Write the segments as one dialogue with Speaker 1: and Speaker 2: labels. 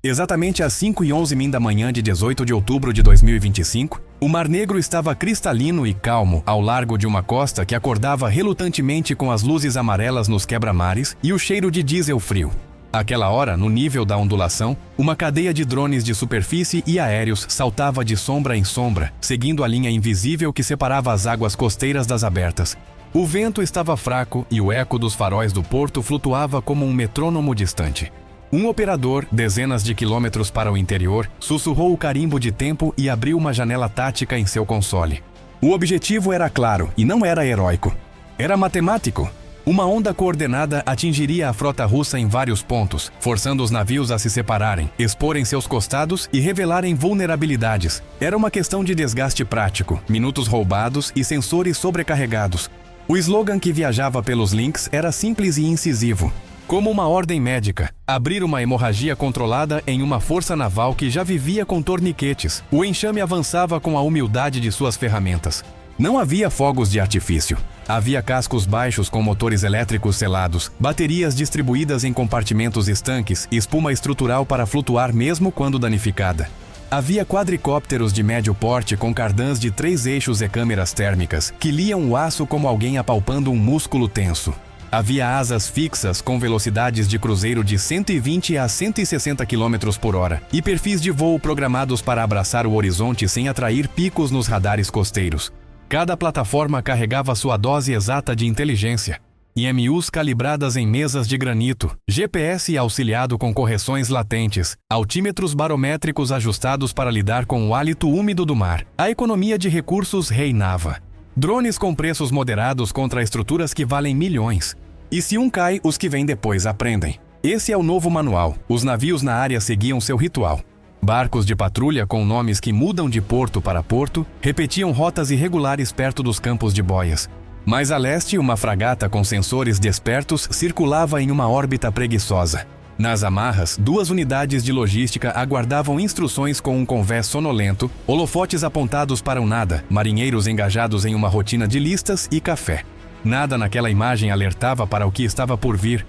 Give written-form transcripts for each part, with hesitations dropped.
Speaker 1: Exatamente às 5h11 da manhã de 18 de outubro de 2025, o Mar Negro estava cristalino e calmo ao largo de uma costa que acordava relutantemente com as luzes amarelas nos quebra-mares e o cheiro de diesel frio. Àquela hora, no nível da ondulação, uma cadeia de drones de superfície e aéreos saltava de sombra em sombra, seguindo a linha invisível que separava as águas costeiras das abertas. O vento estava fraco e o eco dos faróis do porto flutuava como um metrônomo distante. Um operador, dezenas de quilômetros para o interior, sussurrou o carimbo de tempo e abriu uma janela tática em seu console. O objetivo era claro e não era heróico. Era matemático. Uma onda coordenada atingiria a frota russa em vários pontos, forçando os navios a se separarem, exporem seus costados e revelarem vulnerabilidades. Era uma questão de desgaste prático, minutos roubados e sensores sobrecarregados. O slogan que viajava pelos links era simples e incisivo. Como uma ordem médica, abrir uma hemorragia controlada em uma força naval que já vivia com torniquetes. O enxame avançava com a humildade de suas ferramentas. Não havia fogos de artifício. Havia cascos baixos com motores elétricos selados, baterias distribuídas em compartimentos estanques e espuma estrutural para flutuar mesmo quando danificada. Havia quadricópteros de médio porte com cardãs de 3 eixos e câmeras térmicas que liam o aço como alguém apalpando um músculo tenso. Havia asas fixas com velocidades de cruzeiro de 120 a 160 km por hora e perfis de voo programados para abraçar o horizonte sem atrair picos nos radares costeiros. Cada plataforma carregava sua dose exata de inteligência. IMUs calibradas em mesas de granito, GPS auxiliado com correções latentes, altímetros barométricos ajustados para lidar com o hálito úmido do mar. A economia de recursos reinava. Drones com preços moderados contra estruturas que valem milhões. E se um cai, os que vêm depois aprendem. Esse é o novo manual. Os navios na área seguiam seu ritual. Barcos de patrulha com nomes que mudam de porto para porto repetiam rotas irregulares perto dos campos de boias. Mais a leste, uma fragata com sensores despertos circulava em uma órbita preguiçosa. Nas amarras, 2 unidades de logística aguardavam instruções com um convés sonolento, holofotes apontados para o nada, marinheiros engajados em uma rotina de listas e café. Nada naquela imagem alertava para o que estava por vir,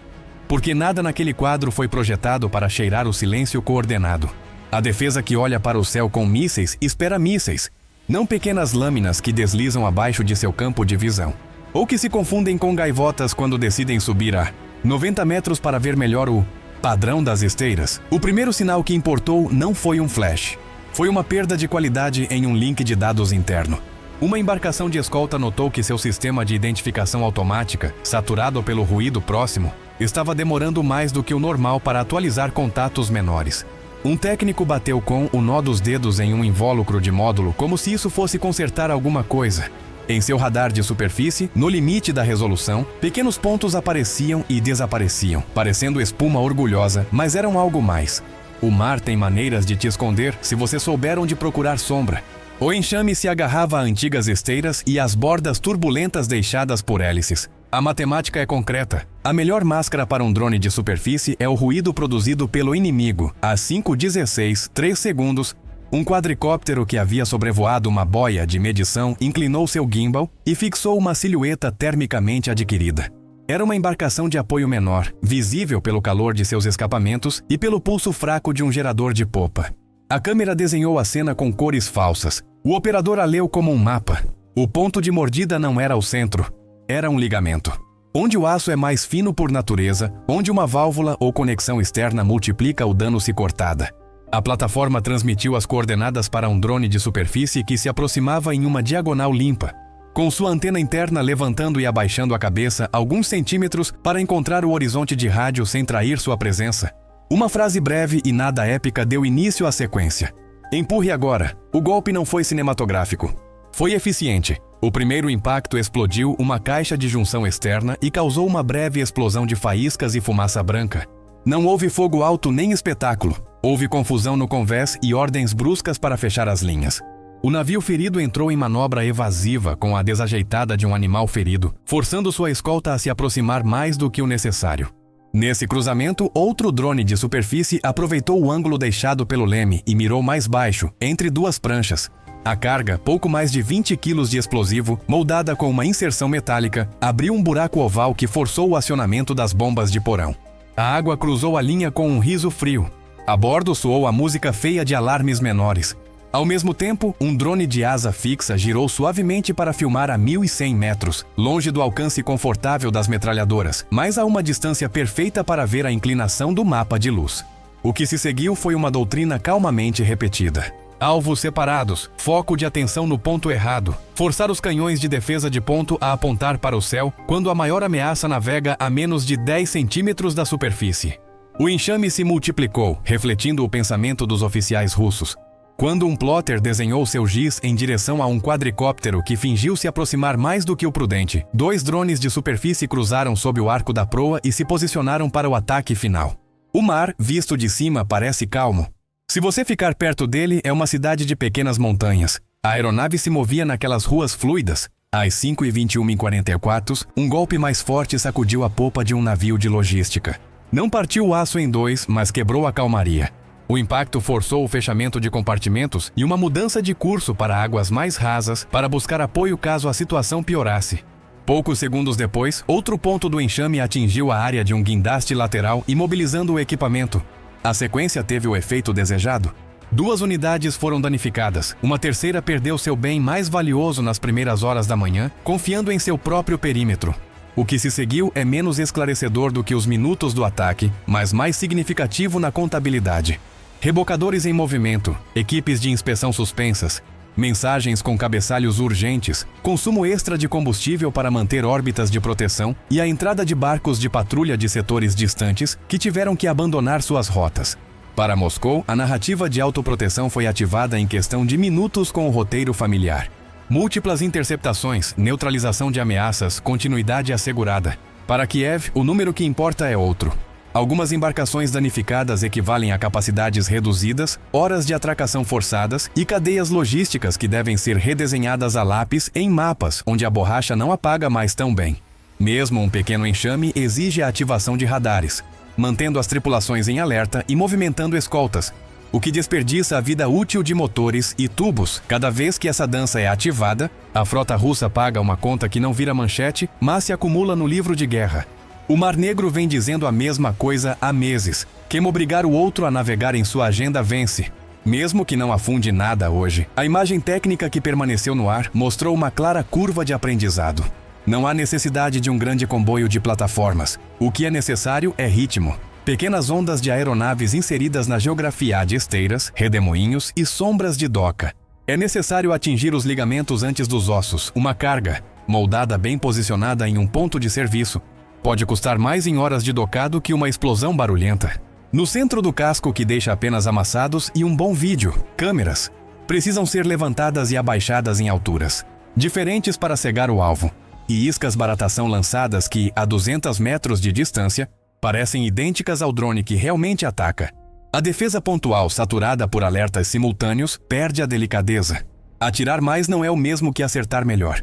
Speaker 1: porque nada naquele quadro foi projetado para cheirar o silêncio coordenado. A defesa que olha para o céu com mísseis espera mísseis, não pequenas lâminas que deslizam abaixo de seu campo de visão. Ou que se confundem com gaivotas quando decidem subir a 90 metros para ver melhor o padrão das esteiras. O primeiro sinal que importou não foi um flash. Foi uma perda de qualidade em um link de dados interno. Uma embarcação de escolta notou que seu sistema de identificação automática, saturado pelo ruído próximo, estava demorando mais do que o normal para atualizar contatos menores. Um técnico bateu com o nó dos dedos em um invólucro de módulo como se isso fosse consertar alguma coisa. Em seu radar de superfície, no limite da resolução, pequenos pontos apareciam e desapareciam, parecendo espuma orgulhosa, mas eram algo mais. O mar tem maneiras de te esconder se você souber onde procurar sombra. O enxame se agarrava a antigas esteiras e às bordas turbulentas deixadas por hélices. A matemática é concreta. A melhor máscara para um drone de superfície é o ruído produzido pelo inimigo. Às 5h16, 3 segundos, um quadricóptero que havia sobrevoado uma boia de medição inclinou seu gimbal e fixou uma silhueta termicamente adquirida. Era uma embarcação de apoio menor, visível pelo calor de seus escapamentos e pelo pulso fraco de um gerador de popa. A câmera desenhou a cena com cores falsas. O operador a leu como um mapa. O ponto de mordida não era o centro, era um ligamento. Onde o aço é mais fino por natureza, onde uma válvula ou conexão externa multiplica o dano se cortada. A plataforma transmitiu as coordenadas para um drone de superfície que se aproximava em uma diagonal limpa, com sua antena interna levantando e abaixando a cabeça alguns centímetros para encontrar o horizonte de rádio sem trair sua presença. Uma frase breve e nada épica deu início à sequência. Empurre agora. O golpe não foi cinematográfico. Foi eficiente. O primeiro impacto explodiu uma caixa de junção externa e causou uma breve explosão de faíscas e fumaça branca. Não houve fogo alto nem espetáculo. Houve confusão no convés e ordens bruscas para fechar as linhas. O navio ferido entrou em manobra evasiva com a desajeitada de um animal ferido, forçando sua escolta a se aproximar mais do que o necessário. Nesse cruzamento, outro drone de superfície aproveitou o ângulo deixado pelo leme e mirou mais baixo, entre 2 pranchas. A carga, pouco mais de 20 quilos de explosivo, moldada com uma inserção metálica, abriu um buraco oval que forçou o acionamento das bombas de porão. A água cruzou a linha com um riso frio. A bordo soou a música feia de alarmes menores. Ao mesmo tempo, um drone de asa fixa girou suavemente para filmar a 1.100 metros, longe do alcance confortável das metralhadoras, mas a uma distância perfeita para ver a inclinação do mapa de luz. O que se seguiu foi uma doutrina calmamente repetida. Alvos separados, foco de atenção no ponto errado, forçar os canhões de defesa de ponto a apontar para o céu quando a maior ameaça navega a menos de 10 centímetros da superfície. O enxame se multiplicou, refletindo o pensamento dos oficiais russos. Quando um plotter desenhou seu giz em direção a um quadricóptero que fingiu se aproximar mais do que o prudente, 2 drones de superfície cruzaram sob o arco da proa e se posicionaram para o ataque final. O mar, visto de cima, parece calmo. Se você ficar perto dele, é uma cidade de pequenas montanhas. A aeronave se movia naquelas ruas fluidas. Às 5h21:44, um golpe mais forte sacudiu a popa de um navio de logística. Não partiu o aço em 2, mas quebrou a calmaria. O impacto forçou o fechamento de compartimentos e uma mudança de curso para águas mais rasas para buscar apoio caso a situação piorasse. Poucos segundos depois, outro ponto do enxame atingiu a área de um guindaste lateral, imobilizando o equipamento. A sequência teve o efeito desejado. 2 unidades foram danificadas, uma terceira perdeu seu bem mais valioso nas primeiras horas da manhã, confiando em seu próprio perímetro. O que se seguiu é menos esclarecedor do que os minutos do ataque, mas mais significativo na contabilidade. Rebocadores em movimento, equipes de inspeção suspensas, mensagens com cabeçalhos urgentes, consumo extra de combustível para manter órbitas de proteção e a entrada de barcos de patrulha de setores distantes que tiveram que abandonar suas rotas. Para Moscou, a narrativa de autoproteção foi ativada em questão de minutos com o roteiro familiar. Múltiplas interceptações, neutralização de ameaças, continuidade assegurada. Para Kiev, o número que importa é outro. Algumas embarcações danificadas equivalem a capacidades reduzidas, horas de atracação forçadas e cadeias logísticas que devem ser redesenhadas a lápis em mapas onde a borracha não apaga mais tão bem. Mesmo um pequeno enxame exige a ativação de radares, mantendo as tripulações em alerta e movimentando escoltas, o que desperdiça a vida útil de motores e tubos. Cada vez que essa dança é ativada, a frota russa paga uma conta que não vira manchete, mas se acumula no livro de guerra. O Mar Negro vem dizendo a mesma coisa há meses. Quem obrigar o outro a navegar em sua agenda vence. Mesmo que não afunde nada hoje, a imagem técnica que permaneceu no ar mostrou uma clara curva de aprendizado. Não há necessidade de um grande comboio de plataformas. O que é necessário é ritmo. Pequenas ondas de aeronaves inseridas na geografia de esteiras, redemoinhos e sombras de doca. É necessário atingir os ligamentos antes dos ossos. Uma carga, moldada bem posicionada em um ponto de serviço, pode custar mais em horas de docado que uma explosão barulhenta. No centro do casco que deixa apenas amassados e um bom vídeo, câmeras, precisam ser levantadas e abaixadas em alturas diferentes para cegar o alvo, e iscas baratação lançadas que, a 200 metros de distância, parecem idênticas ao drone que realmente ataca. A defesa pontual saturada por alertas simultâneos perde a delicadeza. Atirar mais não é o mesmo que acertar melhor.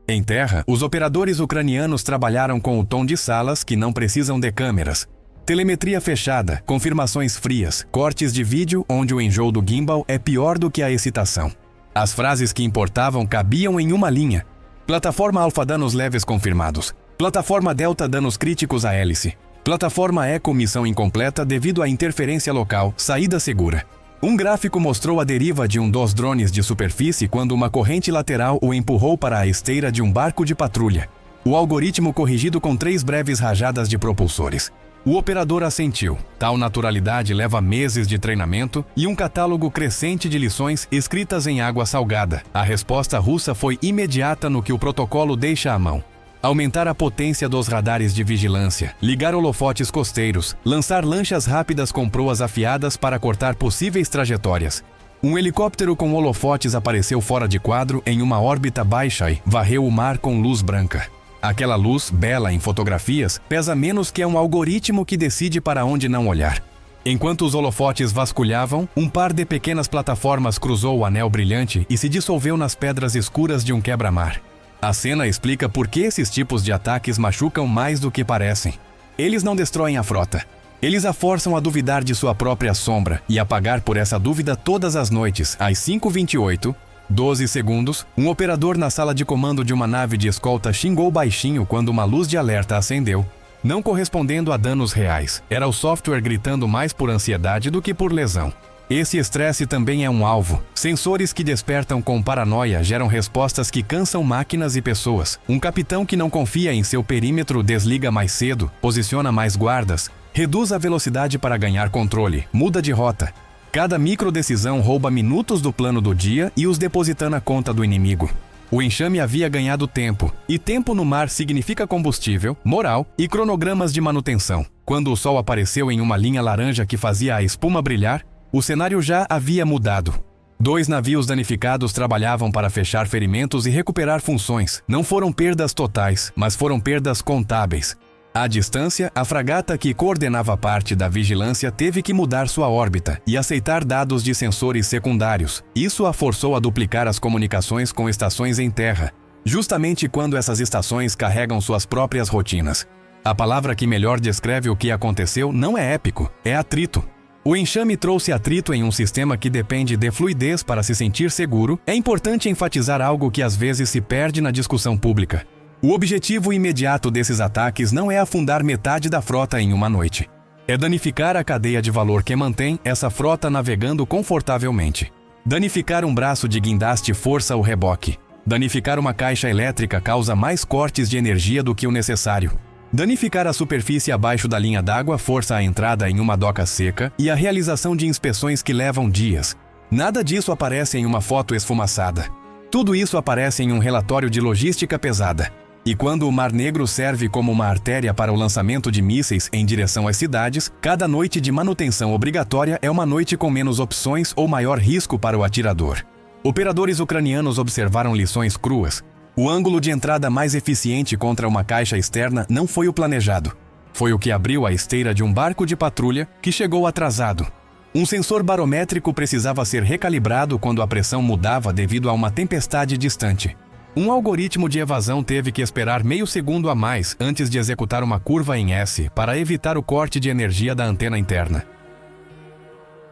Speaker 1: Em terra, os operadores ucranianos trabalharam com o tom de salas que não precisam de câmeras. Telemetria fechada, confirmações frias, cortes de vídeo onde o enjoo do gimbal é pior do que a excitação. As frases que importavam cabiam em uma linha. Plataforma Alfa danos leves confirmados. Plataforma Delta danos críticos à hélice. Plataforma Eco missão incompleta devido à interferência local, saída segura. Um gráfico mostrou a deriva de um dos drones de superfície quando uma corrente lateral o empurrou para a esteira de um barco de patrulha. O algoritmo corrigido com 3 breves rajadas de propulsores. O operador assentiu. Tal naturalidade leva meses de treinamento e um catálogo crescente de lições escritas em água salgada. A resposta russa foi imediata no que o protocolo deixa à mão. Aumentar a potência dos radares de vigilância, ligar holofotes costeiros, lançar lanchas rápidas com proas afiadas para cortar possíveis trajetórias. Um helicóptero com holofotes apareceu fora de quadro em uma órbita baixa e varreu o mar com luz branca. Aquela luz, bela em fotografias, pesa menos que um algoritmo que decide para onde não olhar. Enquanto os holofotes vasculhavam, um par de pequenas plataformas cruzou o anel brilhante e se dissolveu nas pedras escuras de um quebra-mar. A cena explica por que esses tipos de ataques machucam mais do que parecem. Eles não destroem a frota. Eles a forçam a duvidar de sua própria sombra e a pagar por essa dúvida todas as noites, às 5h28, 12 segundos, um operador na sala de comando de uma nave de escolta xingou baixinho quando uma luz de alerta acendeu. não correspondendo a danos reais. Era o software gritando mais por ansiedade do que por lesão. Esse estresse também é um alvo. Sensores que despertam com paranoia geram respostas que cansam máquinas e pessoas. Um capitão que não confia em seu perímetro desliga mais cedo, posiciona mais guardas, reduz a velocidade para ganhar controle, muda de rota. Cada microdecisão rouba minutos do plano do dia e os deposita na conta do inimigo. O enxame havia ganhado tempo, e tempo no mar significa combustível, moral e cronogramas de manutenção. Quando o sol apareceu em uma linha laranja que fazia a espuma brilhar, o cenário já havia mudado. 2 navios danificados trabalhavam para fechar ferimentos e recuperar funções. Não foram perdas totais, mas foram perdas contábeis. À distância, a fragata que coordenava parte da vigilância teve que mudar sua órbita e aceitar dados de sensores secundários. Isso a forçou a duplicar as comunicações com estações em terra, justamente quando essas estações carregam suas próprias rotinas. A palavra que melhor descreve o que aconteceu não é épico, é atrito. O enxame trouxe atrito em um sistema que depende de fluidez para se sentir seguro. É importante enfatizar algo que às vezes se perde na discussão pública. O objetivo imediato desses ataques não é afundar metade da frota em uma noite. É danificar a cadeia de valor que mantém essa frota navegando confortavelmente. Danificar um braço de guindaste força o reboque. Danificar uma caixa elétrica causa mais cortes de energia do que o necessário. Danificar a superfície abaixo da linha d'água força a entrada em uma doca seca e a realização de inspeções que levam dias. Nada disso aparece em uma foto esfumaçada. Tudo isso aparece em um relatório de logística pesada. E quando o Mar Negro serve como uma artéria para o lançamento de mísseis em direção às cidades, cada noite de manutenção obrigatória é uma noite com menos opções ou maior risco para o atirador. Operadores ucranianos observaram lições cruas. O ângulo de entrada mais eficiente contra uma caixa externa não foi o planejado. Foi o que abriu a esteira de um barco de patrulha que chegou atrasado. Um sensor barométrico precisava ser recalibrado quando a pressão mudava devido a uma tempestade distante. Um algoritmo de evasão teve que esperar meio segundo a mais antes de executar uma curva em S para evitar o corte de energia da antena interna.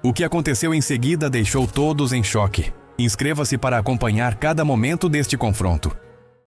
Speaker 1: O que aconteceu em seguida deixou todos em choque. Inscreva-se para acompanhar cada momento deste confronto.